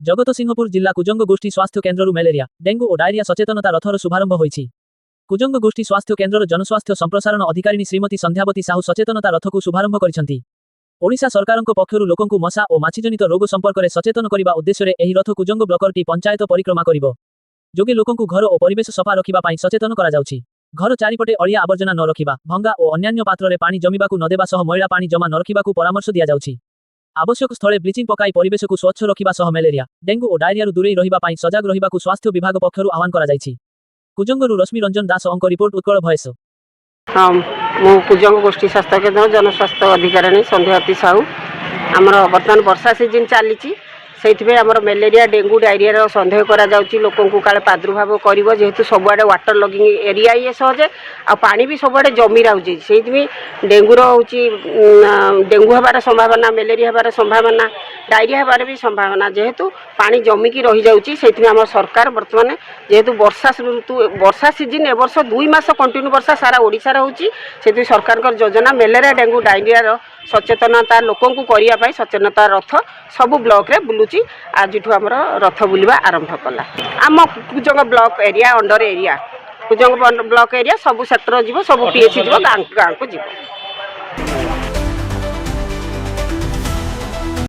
जगतसिंहपुर जिला कुजंग गोष्ठी स्वास्थ्य केन्द्रରୁ ମ୍ୟାଲେରିଆ ଡେଙ୍ଗୁ ଓ ଡାଇରିଆ ସଚେତନତା ରଥର ଶୁଭାରମ୍ଭ ହୋଇଛି। କୁଜଙ୍ଗ ଗୋଷ୍ଠୀ ସ୍ୱାସ୍ଥ୍ୟ କେନ୍ଦ୍ରର ଜନସ୍ୱାସ୍ଥ୍ୟ ସମ୍ପ୍ରସାରଣ ଅଧିକାରିଣୀ ଶ୍ରୀମତୀ ସନ୍ଧ୍ୟାବତୀ ସାହୁ ସଚେତନତା ରଥକୁ ଶୁଭାରମ୍ଭ କରିଛନ୍ତି। ଓଡ଼ିଶା ସରକାରଙ୍କ ପକ୍ଷରୁ ଲୋକଙ୍କୁ ମଶା ଓ ମାଛିଜନିତ ରୋଗ ସମ୍ପର୍କରେ ସଚେତନ କରିବା ଉଦ୍ଦେଶ୍ୟରେ ଏହି ରଥ କୁଜଙ୍ଗ ବ୍ଲକଟି ପଞ୍ଚାୟତ ପରିକ୍ରମା କରିବ। ଯୋଗେ ଲୋକଙ୍କୁ ଘର ଓ ପରିବେଶ ସଫା ରଖିବା ପାଇଁ ସଚେତନ କରାଯାଉଛି। ଘର ଚାରିପଟେ ଅଳିଆ ଆବର୍ଜନା ନ ରଖିବା, ଭଙ୍ଗା ଓ ଅନ୍ୟାନ୍ୟ ପାତ୍ରରେ ପାଣି ଜମିବାକୁ ନ ଦେବା ସହ ମଇଳା ପାଣି ଜମା ନ ରଖିବାକୁ ପରାମର୍ଶ ଦିଆଯାଉଛି। आवश्यक स्थले ब्लीचिंग पकाई परिवेश को स्वच्छ रखिबा सह ମ୍ୟାଲେରିଆ डेंगू और डायरिया दूरे रहिबा पाई सजग रहिबाकु स्वास्थ्य विभाग पक्षरु आह्वान करा जायछि। कुजंगरु रश्मि रंजन दास अंक रिपोर्ट उत्कल भयस। हाँ मु कुजंग गोष्ठी स्वास्थ्य केन्द्र जनस्वास्थ्य अधिकारी संध्यावती साहू आमर बर्तमान वर्षा सीजन चली से मेलेरिया डेंगू डायरिया सन्देह करा लोक काले प्रादुर्भाव कर जेहेतु सबुआडे वाटर लगिंग एरिया ये सहजे आ पानी भी सबुआडे जमी रही से डेंगूर हूँ डेंगू हबार संभावना मेलेरिया हबार संभावना डायरिया हबार भी संभावना जेहेतु पानी जमिकी रही जाऊँगी से सरकार बर्तमान जेहेतु वर्षा सीजन ए वर्ष 2 मास कंटिन्यू वर्षा सारा ओडिशा होची से सरकार योजना मेलेरिया डेंगू डायरिया सचेतनता लोकों को करने सचेतनता रथ सबु ब्लॉक रे बुलूची आज आमर रथ बुलवा आरंभ कला आम Kujang block area under area Kujang block area सबु सेक्टर जीव सबु पीएचसी जीव गाँ को जीव।